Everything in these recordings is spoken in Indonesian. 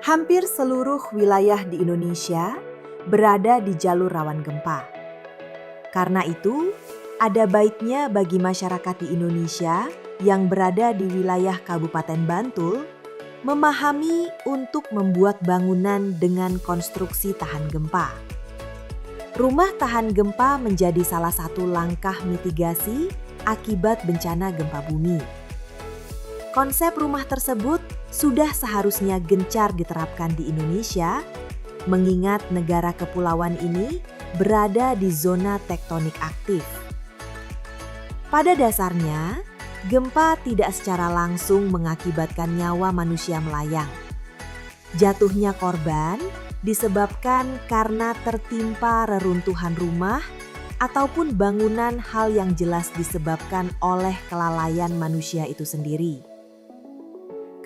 Hampir seluruh wilayah di Indonesia berada di jalur rawan gempa. Karena itu, ada baiknya bagi masyarakat di Indonesia yang berada di wilayah Kabupaten Bantul memahami untuk membuat bangunan dengan konstruksi tahan gempa. Rumah tahan gempa menjadi salah satu langkah mitigasi akibat bencana gempa bumi. Konsep rumah tersebut sudah seharusnya gencar diterapkan di Indonesia, mengingat negara kepulauan ini berada di zona tektonik aktif. Pada dasarnya, gempa tidak secara langsung mengakibatkan nyawa manusia melayang. Jatuhnya korban disebabkan karena tertimpa reruntuhan rumah ataupun bangunan, hal yang jelas disebabkan oleh kelalaian manusia itu sendiri.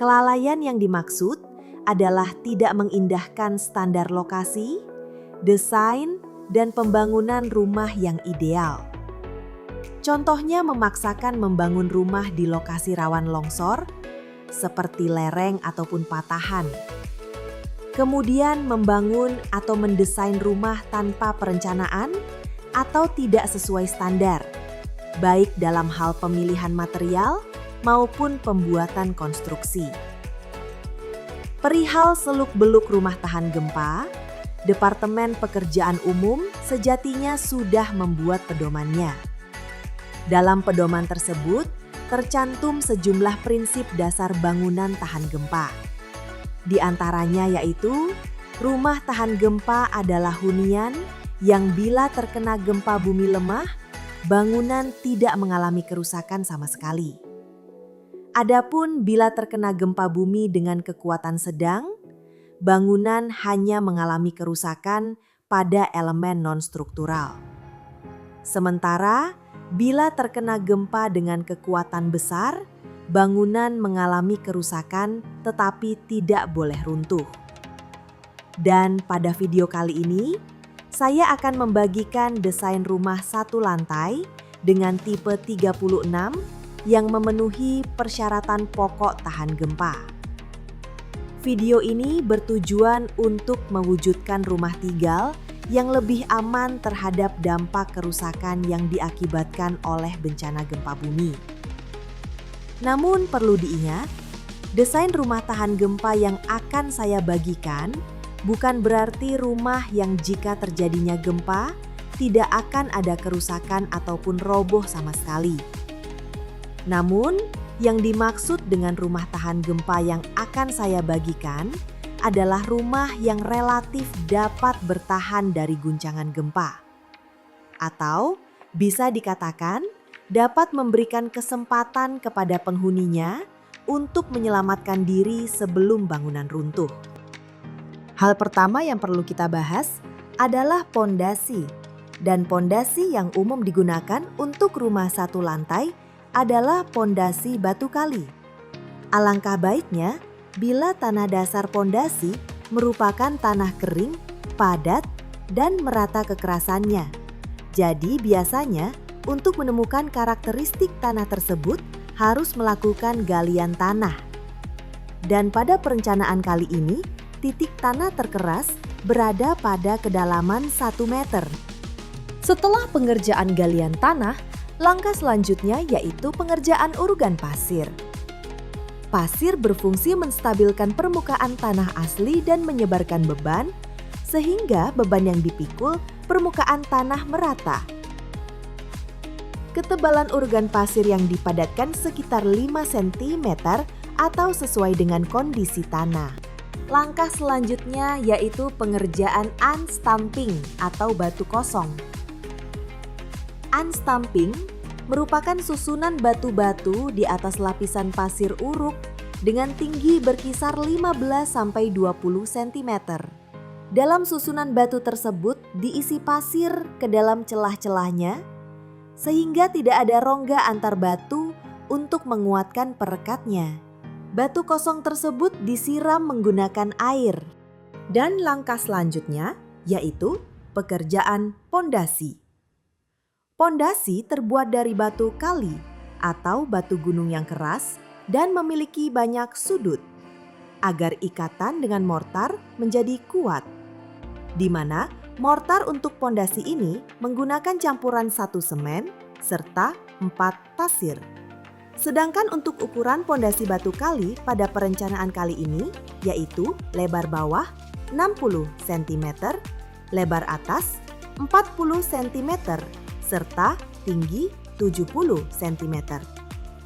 Kelalaian yang dimaksud adalah tidak mengindahkan standar lokasi, desain, dan pembangunan rumah yang ideal. Contohnya memaksakan membangun rumah di lokasi rawan longsor, seperti lereng ataupun patahan. Kemudian membangun atau mendesain rumah tanpa perencanaan atau tidak sesuai standar, baik dalam hal pemilihan material maupun pembuatan konstruksi. Perihal seluk-beluk rumah tahan gempa, Departemen Pekerjaan Umum sejatinya sudah membuat pedomannya. Dalam pedoman tersebut, tercantum sejumlah prinsip dasar bangunan tahan gempa. Di antaranya yaitu, rumah tahan gempa adalah hunian yang bila terkena gempa bumi lemah, bangunan tidak mengalami kerusakan sama sekali. Adapun bila terkena gempa bumi dengan kekuatan sedang, bangunan hanya mengalami kerusakan pada elemen non-struktural. Sementara bila terkena gempa dengan kekuatan besar, bangunan mengalami kerusakan tetapi tidak boleh runtuh. Dan pada video kali ini, saya akan membagikan desain rumah satu lantai dengan tipe 36 yang memenuhi persyaratan pokok tahan gempa. Video ini bertujuan untuk mewujudkan rumah tinggal yang lebih aman terhadap dampak kerusakan yang diakibatkan oleh bencana gempa bumi. Namun perlu diingat, desain rumah tahan gempa yang akan saya bagikan bukan berarti rumah yang jika terjadinya gempa tidak akan ada kerusakan ataupun roboh sama sekali. Namun, yang dimaksud dengan rumah tahan gempa yang akan saya bagikan adalah rumah yang relatif dapat bertahan dari guncangan gempa. Atau bisa dikatakan dapat memberikan kesempatan kepada penghuninya untuk menyelamatkan diri sebelum bangunan runtuh. Hal pertama yang perlu kita bahas adalah pondasi. Dan pondasi yang umum digunakan untuk rumah satu lantai adalah pondasi batu kali. Alangkah baiknya bila tanah dasar pondasi merupakan tanah kering, padat, dan merata kekerasannya. Jadi biasanya untuk menemukan karakteristik tanah tersebut harus melakukan galian tanah. Dan pada perencanaan kali ini, titik tanah terkeras berada pada kedalaman 1 meter. Setelah pengerjaan galian tanah, langkah selanjutnya yaitu pengerjaan urugan pasir. Pasir berfungsi menstabilkan permukaan tanah asli dan menyebarkan beban, sehingga beban yang dipikul permukaan tanah merata. Ketebalan urugan pasir yang dipadatkan sekitar 5 cm atau sesuai dengan kondisi tanah. Langkah selanjutnya yaitu pengerjaan unstamping atau batu kosong. Unstamping merupakan susunan batu-batu di atas lapisan pasir uruk dengan tinggi berkisar 15-20 cm. Dalam susunan batu tersebut diisi pasir ke dalam celah-celahnya sehingga tidak ada rongga antar batu untuk menguatkan perekatnya. Batu kosong tersebut disiram menggunakan air. Dan langkah selanjutnya yaitu pekerjaan pondasi. Pondasi terbuat dari batu kali atau batu gunung yang keras dan memiliki banyak sudut. agar ikatan dengan mortar menjadi kuat. Di mana mortar untuk pondasi ini menggunakan campuran 1 semen serta 4 pasir. Sedangkan untuk ukuran pondasi batu kali pada perencanaan kali ini yaitu lebar bawah 60 cm, lebar atas 40 cm, serta tinggi 70 cm.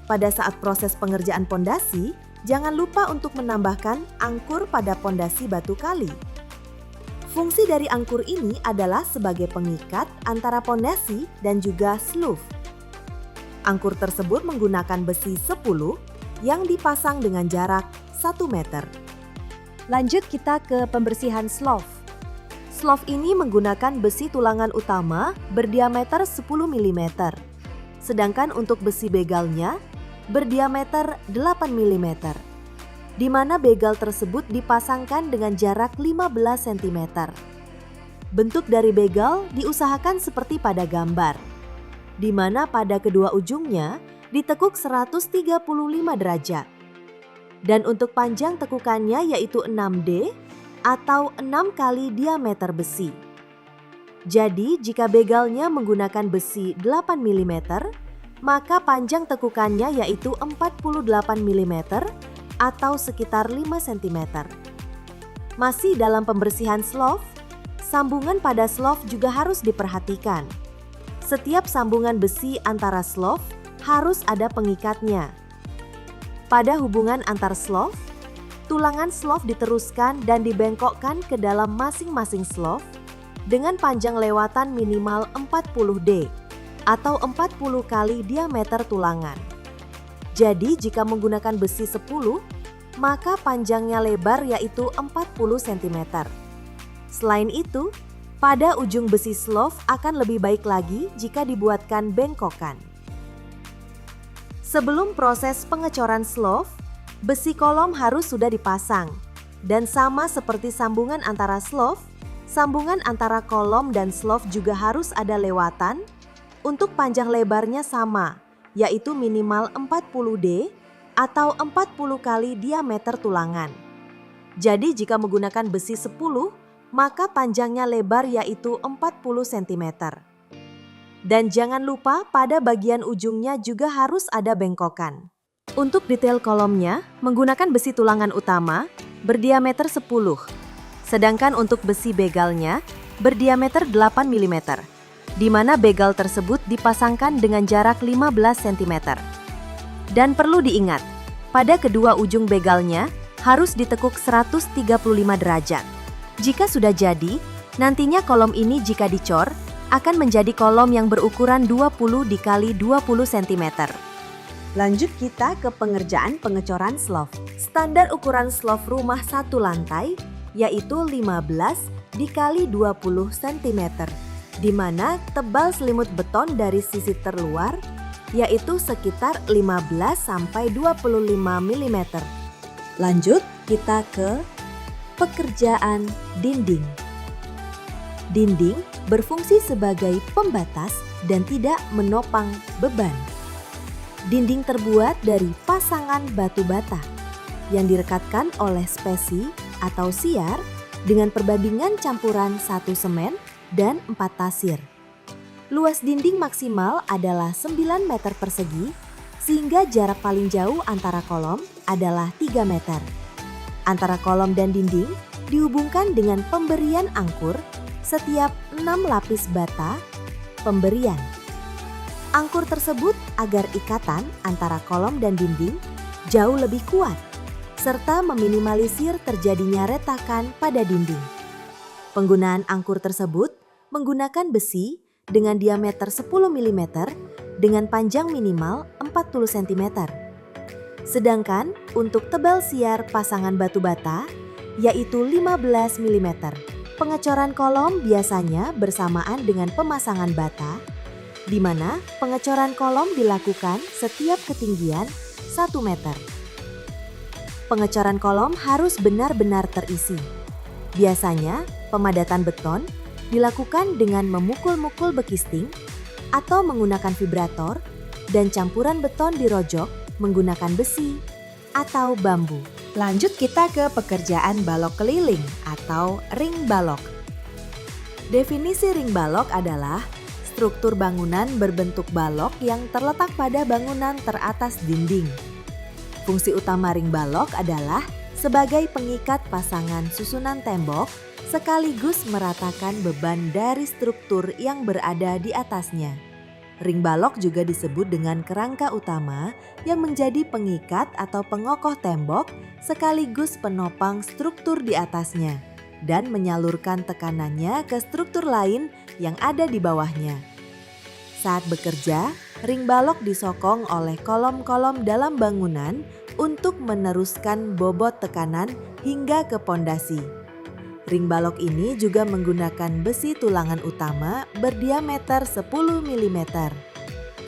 Pada saat proses pengerjaan pondasi, jangan lupa untuk menambahkan angkur pada pondasi batu kali. Fungsi dari angkur ini adalah sebagai pengikat antara pondasi dan juga sloof. Angkur tersebut menggunakan besi 10 yang dipasang dengan jarak 1 meter. Lanjut kita ke pembersihan sloof. Sloof ini menggunakan besi tulangan utama berdiameter 10 mm. Sedangkan untuk besi begalnya berdiameter 8 mm. Di mana begal tersebut dipasangkan dengan jarak 15 cm. Bentuk dari begal diusahakan seperti pada gambar, di mana pada kedua ujungnya ditekuk 135 derajat. Dan untuk panjang tekukannya yaitu 6D atau 6 kali diameter besi. Jadi jika begalnya menggunakan besi 8 mm, maka panjang tekukannya yaitu 48 mm atau sekitar 5 cm. Masih dalam pembersihan sloof, sambungan pada sloof juga harus diperhatikan. Setiap sambungan besi antara sloof harus ada pengikatnya. Pada hubungan antar sloof, tulangan sloof diteruskan dan dibengkokkan ke dalam masing-masing sloof dengan panjang lewatan minimal 40D atau 40 kali diameter tulangan. Jadi jika menggunakan besi 10, maka panjangnya lebar yaitu 40 cm. Selain itu, pada ujung besi sloof akan lebih baik lagi jika dibuatkan bengkokan. Sebelum proses pengecoran sloof, besi kolom harus sudah dipasang. Dan sama seperti sambungan antara sloof, sambungan antara kolom dan sloof juga harus ada lewatan. Untuk panjang lebarnya sama, yaitu minimal 40D atau 40 kali diameter tulangan. Jadi jika menggunakan besi 10, maka panjangnya lebar yaitu 40 cm. Dan jangan lupa pada bagian ujungnya juga harus ada bengkokan. Untuk detail kolomnya, menggunakan besi tulangan utama berdiameter 10, sedangkan untuk besi begalnya berdiameter 8 mm. Di mana begal tersebut dipasangkan dengan jarak 15 cm. Dan perlu diingat, pada kedua ujung begalnya harus ditekuk 135 derajat. Jika sudah jadi, nantinya kolom ini jika dicor akan menjadi kolom yang berukuran 20 dikali 20 cm. Lanjut kita ke pengerjaan pengecoran sloof. Standar ukuran sloof rumah satu lantai yaitu 15 dikali 20 cm. Di mana tebal selimut beton dari sisi terluar yaitu sekitar 15 sampai 25 mm. Lanjut kita ke pekerjaan dinding. Dinding berfungsi sebagai pembatas dan tidak menopang beban. Dinding terbuat dari pasangan batu bata yang direkatkan oleh spesi atau siar dengan perbandingan campuran 1 semen dan 4 pasir. Luas dinding maksimal adalah 9 meter persegi, sehingga jarak paling jauh antara kolom adalah 3 meter. Antara kolom dan dinding dihubungkan dengan pemberian angkur setiap 6 lapis bata pemberian. Angkur tersebut agar ikatan antara kolom dan dinding jauh lebih kuat, serta meminimalisir terjadinya retakan pada dinding. Penggunaan angkur tersebut menggunakan besi dengan diameter 10 mm dengan panjang minimal 40 cm. Sedangkan untuk tebal siar pasangan batu bata yaitu 15 mm. Pengecoran kolom biasanya bersamaan dengan pemasangan bata, di mana pengecoran kolom dilakukan setiap ketinggian 1 meter. Pengecoran kolom harus benar-benar terisi. Biasanya pemadatan beton dilakukan dengan memukul-mukul bekisting atau menggunakan vibrator dan campuran beton dirojok menggunakan besi atau bambu. Lanjut kita ke pekerjaan balok keliling atau ring balok. Definisi ring balok adalah struktur bangunan berbentuk balok yang terletak pada bangunan teratas dinding. Fungsi utama ring balok adalah sebagai pengikat pasangan susunan tembok sekaligus meratakan beban dari struktur yang berada di atasnya. Ring balok juga disebut dengan kerangka utama yang menjadi pengikat atau pengokoh tembok sekaligus penopang struktur di atasnya dan menyalurkan tekanannya ke struktur lain yang ada di bawahnya. Saat bekerja, ring balok disokong oleh kolom-kolom dalam bangunan untuk meneruskan bobot tekanan hingga ke pondasi. Ring balok ini juga menggunakan besi tulangan utama berdiameter 10 mm.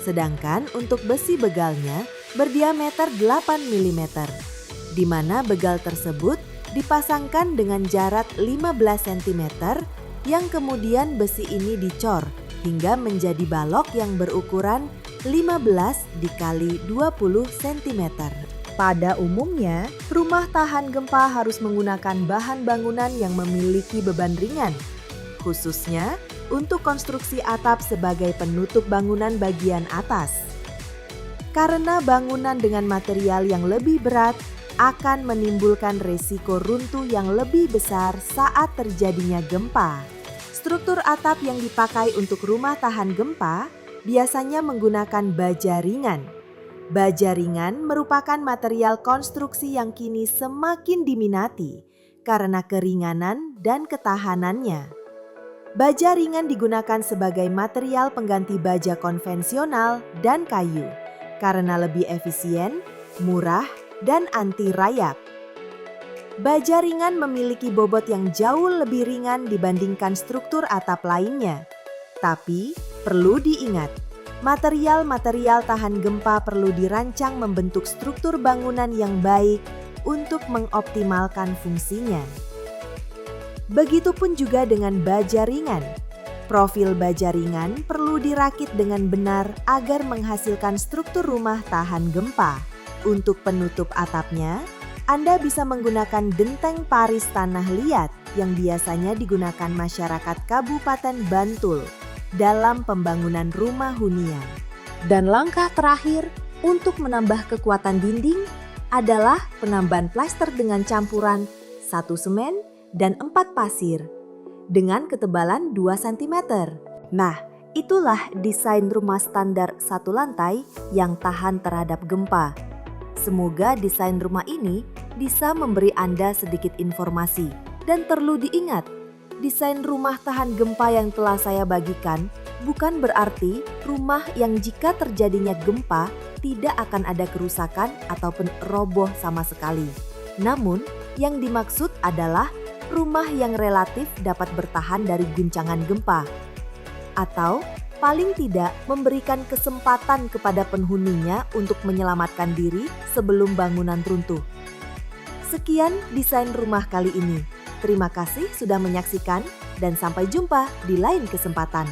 Sedangkan untuk besi begalnya berdiameter 8 mm, di mana begal tersebut dipasangkan dengan jarak 15 cm yang kemudian besi ini dicor hingga menjadi balok yang berukuran 15 dikali 20 cm. Pada umumnya, rumah tahan gempa harus menggunakan bahan bangunan yang memiliki beban ringan, khususnya untuk konstruksi atap sebagai penutup bangunan bagian atas. Karena bangunan dengan material yang lebih berat akan menimbulkan resiko runtuh yang lebih besar saat terjadinya gempa. Struktur atap yang dipakai untuk rumah tahan gempa biasanya menggunakan baja ringan. Baja ringan merupakan material konstruksi yang kini semakin diminati karena keringanan dan ketahanannya. Baja ringan digunakan sebagai material pengganti baja konvensional dan kayu karena lebih efisien, murah, dan anti rayap. Baja ringan memiliki bobot yang jauh lebih ringan dibandingkan struktur atap lainnya. Tapi perlu diingat, material-material tahan gempa perlu dirancang membentuk struktur bangunan yang baik untuk mengoptimalkan fungsinya. Begitupun juga dengan baja ringan. Profil baja ringan perlu dirakit dengan benar agar menghasilkan struktur rumah tahan gempa. Untuk penutup atapnya, Anda bisa menggunakan genteng paris tanah liat yang biasanya digunakan masyarakat Kabupaten Bantul dalam pembangunan rumah hunian. Dan langkah terakhir untuk menambah kekuatan dinding adalah penambahan plester dengan campuran 1 semen dan 4 pasir dengan ketebalan 2 cm. Nah, itulah desain rumah standar satu lantai yang tahan terhadap gempa. Semoga desain rumah ini bisa memberi Anda sedikit informasi. Dan perlu diingat, desain rumah tahan gempa yang telah saya bagikan bukan berarti rumah yang jika terjadinya gempa tidak akan ada kerusakan ataupun roboh sama sekali. Namun, yang dimaksud adalah rumah yang relatif dapat bertahan dari guncangan gempa. Atau paling tidak memberikan kesempatan kepada penghuninya untuk menyelamatkan diri sebelum bangunan runtuh. Sekian desain rumah kali ini. Terima kasih sudah menyaksikan dan sampai jumpa di lain kesempatan.